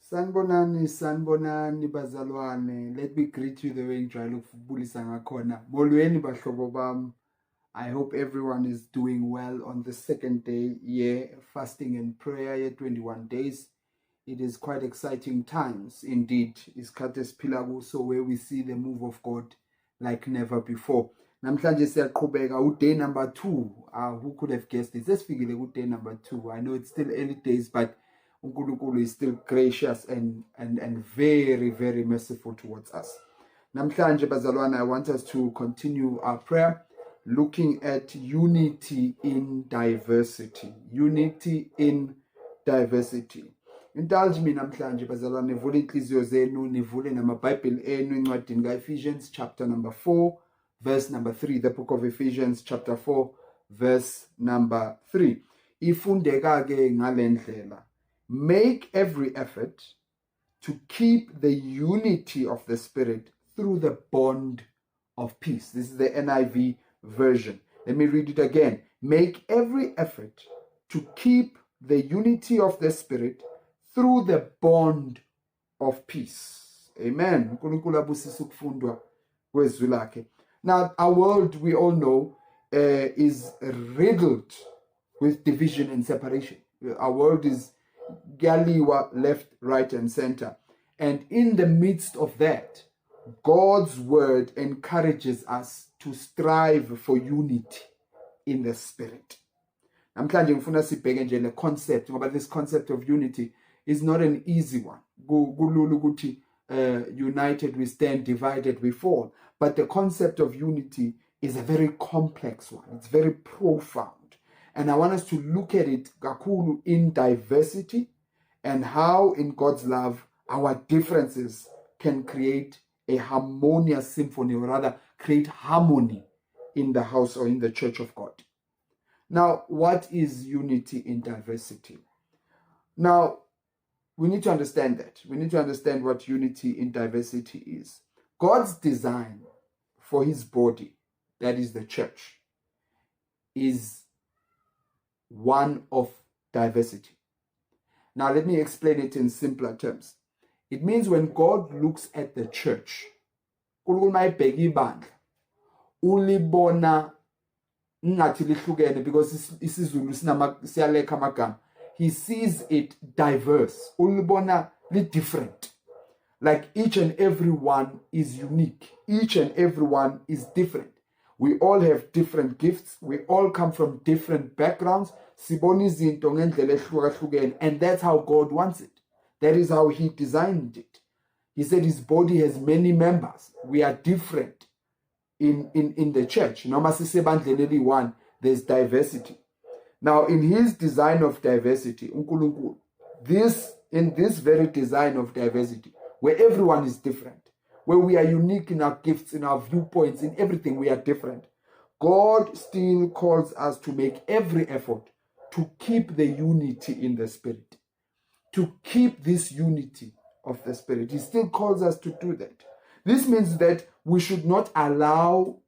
Sanibonani, sanibonani bazalwane. Let me greet you the way ngijwayele ukubulisa ngakhona. Molweni bahlobo bam. I hope everyone is doing well on the second day, fasting and prayer, 21 days. It is quite exciting times indeed. Isikhathi esiphila kuso where we see the move of God like never before. Namhlanje siyaqhubeka day number 2. Who could have guessed it? Sesifikile day number 2. I know it's still early days, but uNkulunkulu is still gracious and very, very merciful towards us. Namhlanje bazalwane, I want us to continue our prayer looking at unity in diversity. Unity in diversity. Indulge me namhlanje bazalwane, nivule inhliziyo zenu, nivule namabhayibheli enu encwadini ka-Ephesians chapter number 4 verse number 3. The book of Ephesians chapter 4 verse number 3. Ifundeka ke ngalendlela. Make every effort to keep the unity of the Spirit through the bond of peace. This is the NIV version. Let me read it again. Make every effort to keep the unity of the Spirit through the bond of peace. Amen. Now, our world, we all know, is riddled with division and separation. Our world is galiwa left, right, and center. And in the midst of that, God's word encourages us to strive for unity in the Spirit. Namhlanje ngifuna sibheke nje le concept ngoba this concept of unity is not an easy one. Kulula ukuthi united we stand, divided we fall. But the concept of unity is a very complex one. It's very profound. And I want us to look at it kakhulu in diversity and how in God's love our differences can create a harmonious symphony, or rather create harmony in the house or in the church of God. Now, what is unity in diversity? Now, we need to understand that. We need to understand what unity in diversity is. God's design for his body, that is the church, is one of diversity. Now, let me explain it in simpler terms. It means when God looks at the church, ulibona ngathi lihlukene, because isiZulu siyaleka amagama. He sees it diverse. Ulibona li different. Like each and every one is unique. Each and every one is different. We all have different gifts. We all come from different backgrounds. Sibona izinto ngendlela ehlukahlukene, and that's how God wants it. That is how he designed it. He said his body has many members. We are different in the church. Noma sisebandleni eliyi-one, there's diversity. Now, in his design of diversity, uNkulunkulu, in this very design of diversity, where everyone is different, where we are unique in our gifts, in our viewpoints, in everything we are different, God still calls us to make every effort to keep the unity in the Spirit. To keep this unity of the Spirit. He still calls us to do that. This means that we should not allow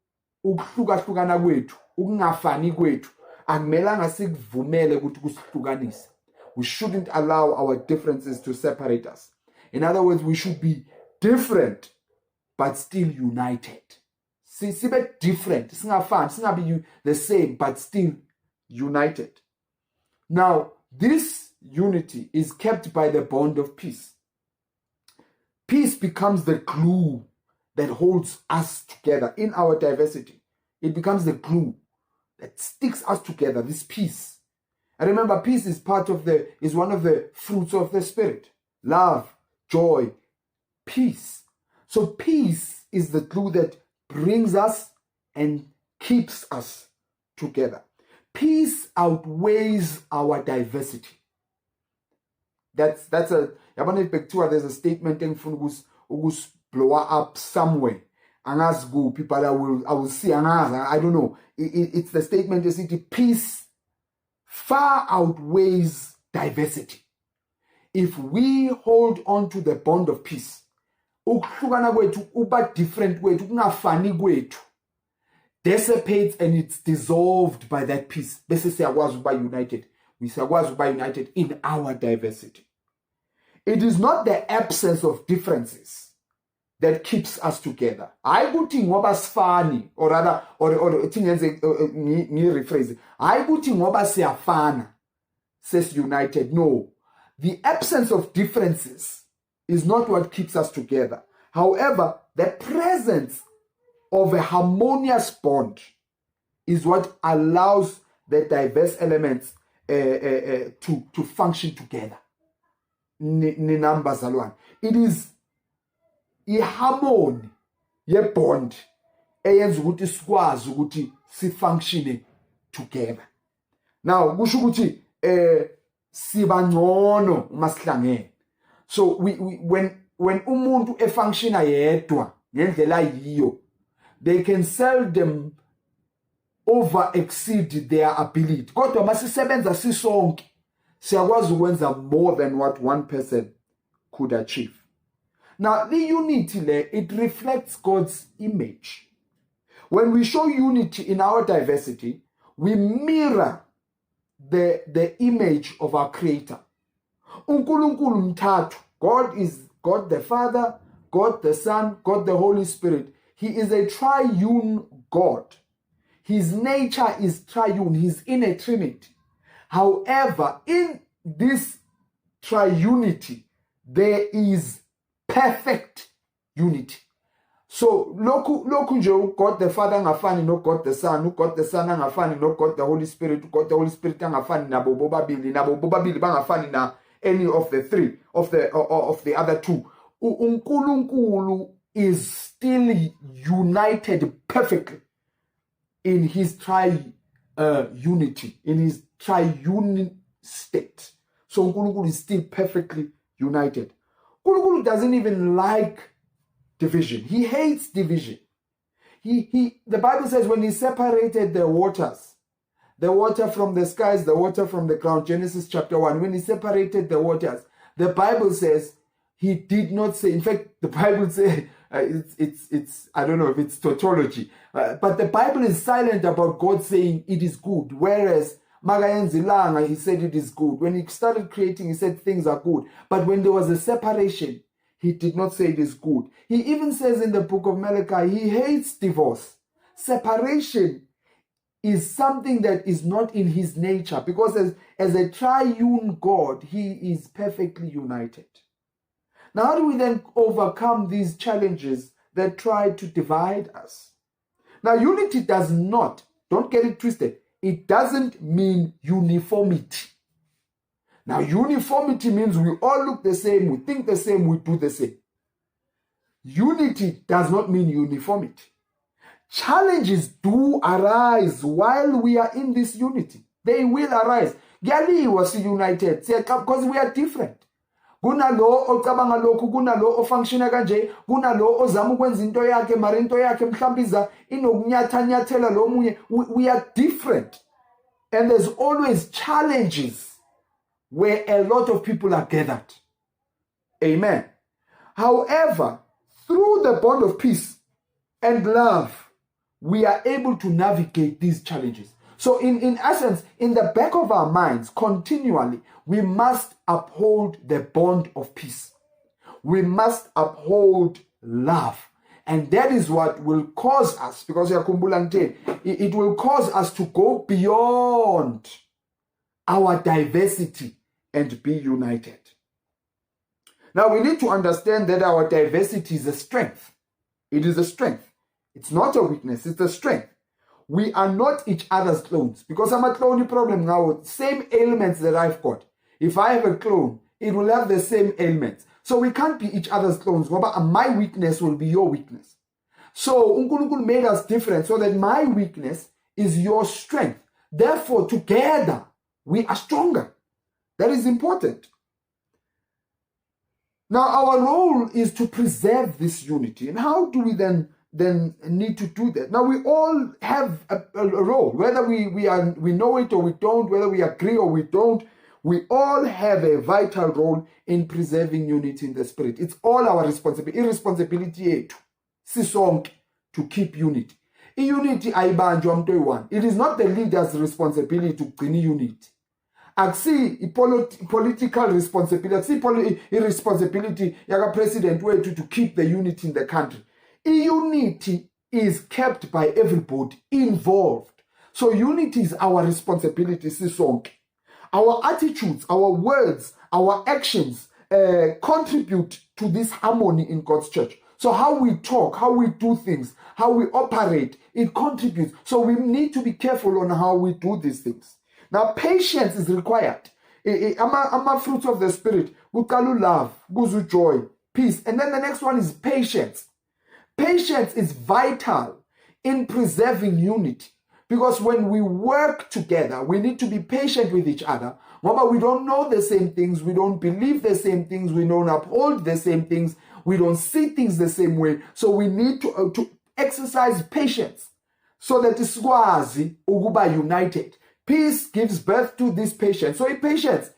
ukuhlukahlukana kwethu, ukungafani kwethu, akumelanga sikuvumele ukuthi kusihlukanise. We shouldn't allow our differences to separate us. In other words, we should be different but still united. Sibe different, singafani, singabi the same but still united. Now, this unity is kept by the bond of peace. Peace becomes the glue that holds us together in our diversity. It becomes the glue that sticks us together, this peace. And remember, peace is one of the fruits of the Spirit. Love, joy, peace. So peace is the glue that brings us and keeps us together. Peace outweighs our diversity. There's a statement in blow up somewhere. People I will see I don't know. It's the statement is peace far outweighs diversity. If we hold on to the bond of peace, different dissipates and it's dissolved by that peace. United. We say united in our diversity. It is not the absence of differences that keeps us together. I would think funny, or rather, or rephrase. I would think siafana says united. No, the absence of differences is not what keeps us together. However, the presence of a harmonious bond is what allows the diverse elements to function together. ninambazalwane. It is iharmony ye-bond eyenza ukuthi sikwazi ukuthi sifunctione together. Now kusho ukuthi siba ngcono uma sihlangene. So when umuntu efunctiona yedwa ngendlela yiyo, they can seldom over exceed their ability. Kodwa masisebenza sisonke siyakwazi ukwenza more than what one person could achieve. Now the unity there, it reflects God's image. When we show unity in our diversity, we mirror the image of our Creator. uNkulunkulu mthathu. God is God the Father, God the Son, God the Holy Spirit. He is a triune God. His nature is triune. He's in a trinity. However, in this triunity, there is perfect unity. So lokhu nje God the Father angafani no God the Son, God the Son angafani no God the Holy Spirit, God the Holy Spirit angafani nabo bobabili bangafani na any of the three of the other two. uNkulunkulu is still united perfectly in his unity, in his triune state. So uNkulunkulu is still perfectly united. uNkulunkulu doesn't even like division. He hates division. The Bible says when he separated the water from the skies, the water from the ground, Genesis chapter 1, when he separated the waters, the Bible says he did not say, in fact, the Bible says, it's I don't know if it's tautology, but the Bible is silent about God saying it is good, whereas Magayenzilanga, he said it is good. When he started creating, he said things are good. But when there was a separation, he did not say it is good. He even says in the book of Malachi, he hates divorce. Separation is something that is not in his nature, because as a triune God, he is perfectly united. Now, how do we then overcome these challenges that try to divide us? Now, unity does not, don't get it twisted, it doesn't mean uniformity. Now, uniformity means we all look the same, we think the same, we do the same. Unity does not mean uniformity. Challenges do arise while we are in this unity. They will arise. Gyali was united because we are different. Kunalo ocabanga lokhu, kunalo ofunctiona kanje, kunalo ozama ukwenza into yakhe, mara into yakhe mhlambiza inokunyathanyathela lo munye. We are different. And there's always challenges where a lot of people are gathered. Amen. However, through the bond of peace and love, we are able to navigate these challenges. So in essence, in the back of our minds, continually, we must uphold the bond of peace. We must uphold love. And that is what will cause us, because it will cause us to go beyond our diversity and be united. Now we need to understand that our diversity is a strength. It is a strength. It's not a weakness, it's a strength. We are not each other's clones, because I'm a clone problem now. Same ailments that I've got. If I have a clone, it will have the same ailments. So we can't be each other's clones. My weakness will be your weakness. So uNkulunkulu made us different so that my weakness is your strength. Therefore, together we are stronger. That is important. Now, our role is to preserve this unity. And how do we then need to do that? Now, we all have a role, whether we know it or we don't, whether we agree or we don't. We all have a vital role in preserving unity in the spirit. It's all our responsibility. Irresponsibility yethu sisonke to keep unity. Unity ayibanjwa umuntu oyi-one. It is not the leader's responsibility to gcina unity. Akusi political responsibility, akusi irresponsibility yaka president wethu to keep the unity in the country. Unity is kept by everybody involved. So unity is our responsibility sisonke. Our attitudes, our words, our actions contribute to this harmony in God's church. So how we talk, how we do things, how we operate, it contributes. So we need to be careful on how we do these things. Now, patience is required. Ama fruits of the Spirit. Kuqala love, kuza joy, peace. And then the next one is patience. Patience is vital in preserving unity. Because when we work together, we need to be patient with each other. Mama, we don't know the same things. We don't believe the same things. We don't uphold the same things. We don't see things the same way. So we need to exercise patience so that isikwazi ukuba united. Peace gives birth to this patience. So patience,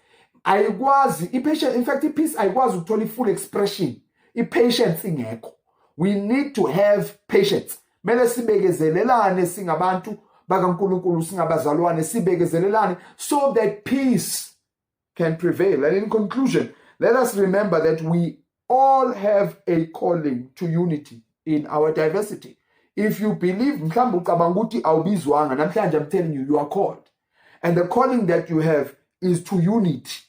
in fact, peace ayikwazi ukuthola full expression. Patience ingekho. We need to have patience. Mele sibekezelelane singabantu bakaNkulunkulu singabazalwane sibekezelelane so that peace can prevail. And in conclusion, let us remember that we all have a calling to unity in our diversity. If you believe mhlawumbe ucabanga ukuthi awubizwanga, namhlanje I'm telling you, you are called. And the calling that you have is to unity.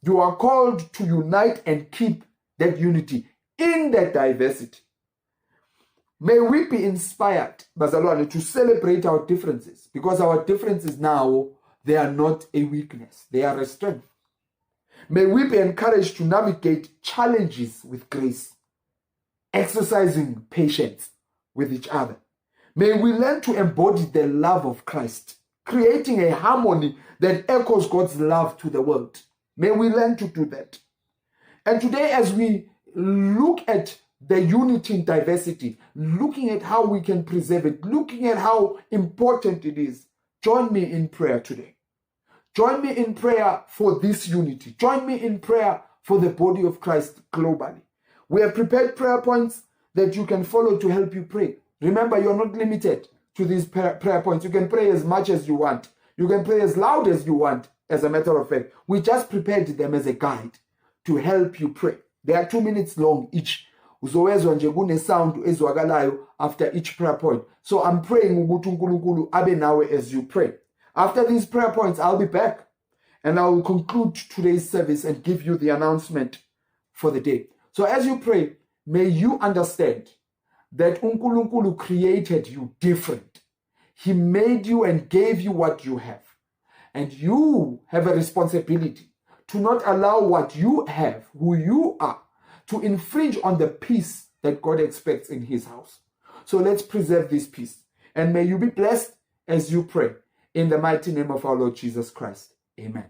You are called to unite and keep that unity in that diversity. May we be inspired, bazalwane, to celebrate our differences, because our differences now, they are not a weakness, they are a strength. May we be encouraged to navigate challenges with grace, exercising patience with each other. May we learn to embody the love of Christ, creating a harmony that echoes God's love to the world. May we learn to do that. And today, as we look at the unity in diversity, looking at how we can preserve it, looking at how important it is, join me in prayer today. Join me in prayer for this unity. Join me in prayer for the body of Christ globally. We have prepared prayer points that you can follow to help you pray. Remember, you're not limited to these prayer points. You can pray as much as you want. You can pray as loud as you want, as a matter of fact. We just prepared them as a guide to help you pray. They are 2 minutes long each. Uzowezwa nje kune sound ezwakalayo after each prayer point. So I'm praying ukuthi uNkulunkulu abe nawe as you pray. After these prayer points, I'll be back and I will conclude today's service and give you the announcement for the day. So as you pray, may you understand that uNkulunkulu created you different. He made you and gave you what you have. And you have a responsibility to not allow what you have, who you are, to infringe on the peace that God expects in his house. So let's preserve this peace. And may you be blessed as you pray. In the mighty name of our Lord Jesus Christ. Amen.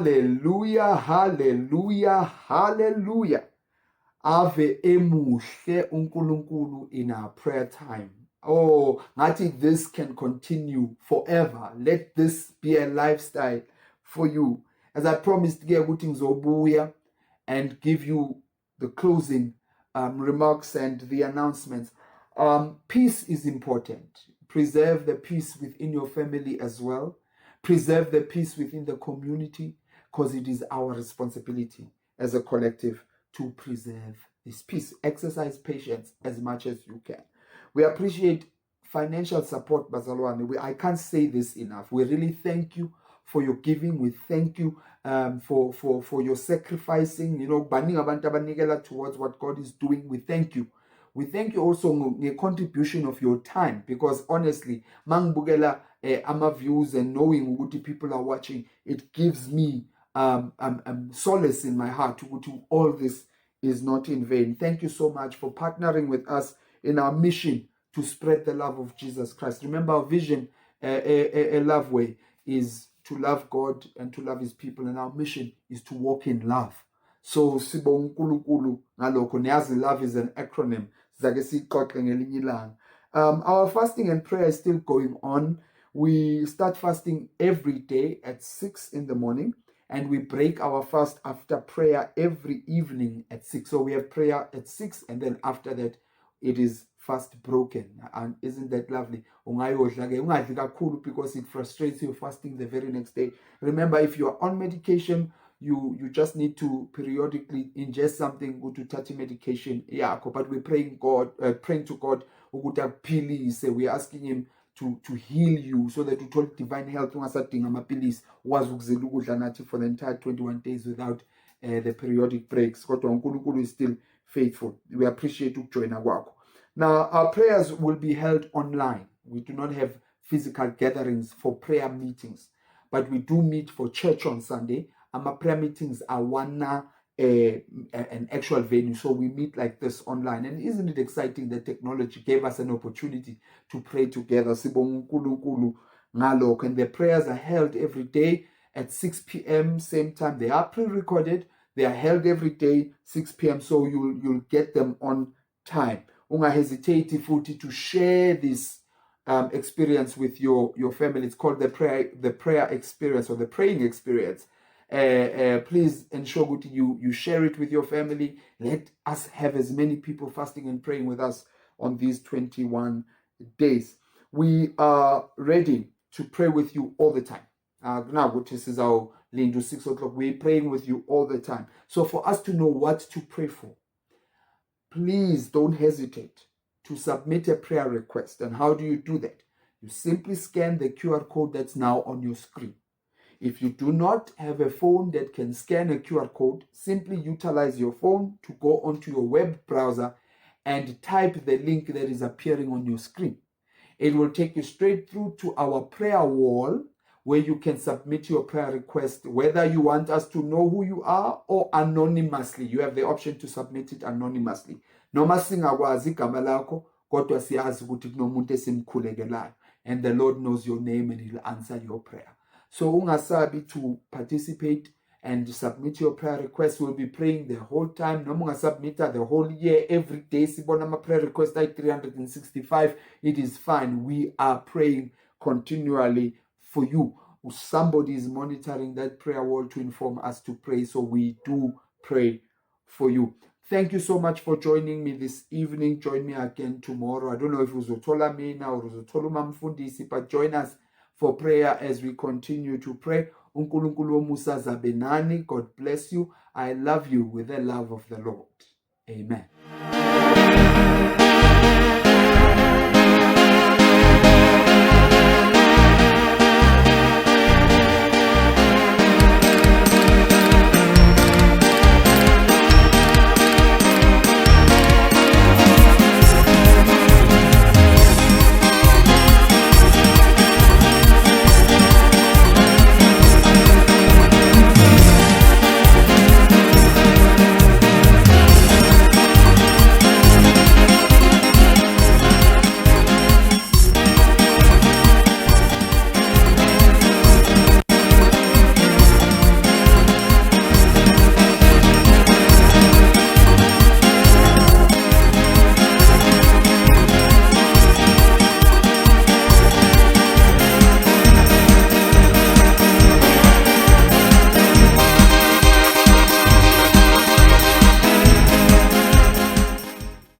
Hallelujah, hallelujah, hallelujah. Ave emuhle uNkulunkulu in our prayer time. Oh, ngathi this can continue forever. Let this be a lifestyle for you. As I promised ke ukuthi ngizobuya and give you the closing remarks and the announcements. Peace is important. Preserve the peace within your family as well. Preserve the peace within the community, because it is our responsibility as a collective to preserve this peace. Exercise patience as much as you can. We appreciate financial support, Bazalwane. I can't say this enough. We really thank you for your giving. We thank you for your sacrificing, banning abantu abanikela towards what God is doing. We thank you. We thank you also the contribution of your time, because honestly, mangibukela ama views and knowing ukuthi people are watching, it gives me solace in my heart to all this is not in vain. Thank you so much for partnering with us in our mission to spread the love of Jesus Christ. Remember, our vision, a LoveWay, is to love God and to love his people, and our mission is to walk in love. So sibonga uNkulunkulu ngalokho. Niyazi love is an acronym. Sizake siyixoxe ngelinye ilanga. Our fasting and prayer is still going on. We start fasting every day at 6 in the morning, and we break our fast after prayer every evening at 6. So we have prayer at 6, and then after that it is fast broken. And isn't that lovely? Ungadli kakhulu because it frustrates you fasting the very next day. Remember, if you are on medication, you just need to periodically ingest something, go to touch medication. Yeah, but we're praying to God. We're asking him to heal you so that you told divine health for the entire 21 days without the periodic breaks. God is still faithful. We appreciate you joining us. Now, our prayers will be held online. We do not have physical gatherings for prayer meetings, but we do meet for church on Sunday. Our prayer meetings are an actual venue, so we meet like this online. And isn't it exciting that technology gave us an opportunity to pray together? And the prayers are held every day at 6 p.m. same time. They are pre-recorded. They are held every day 6 p.m. so you'll get them on time. Unga hesitate to share this experience with your family. It's called the prayer experience, or the praying experience. Please ensure that you share it with your family. Let us have as many people fasting and praying with us on these 21 days. We are ready to pray with you all the time. Now, this is our lane to 6 o'clock. We're praying with you all the time. So for us to know what to pray for, please don't hesitate to submit a prayer request. And how do you do that? You simply scan the QR code that's now on your screen. If you do not have a phone that can scan a QR code, simply utilize your phone to go onto your web browser and type the link that is appearing on your screen. It will take you straight through to our prayer wall, where you can submit your prayer request, whether you want us to know who you are or anonymously. You have the option to submit it anonymously. Noma singakwazi igama lakho, kodwa siyazi ukuthi kunomuntu esimkhulekelayo, and the Lord knows your name and he'll answer your prayer. So ungasabi to participate and submit your prayer requests. We'll be praying the whole time. Noma ungasubmita the whole year, every day. Sibona ma prayer request like 365. It is fine. We are praying continually for you. Somebody is monitoring that prayer wall to inform us to pray. So we do pray for you. Thank you so much for joining me this evening. Join me again tomorrow. I don't know if uzotola mina or uzotola umfundisi, but join us for prayer as we continue to pray. uNkulunkulu womusa zabe nani. God bless you. I love you with the love of the Lord. Amen.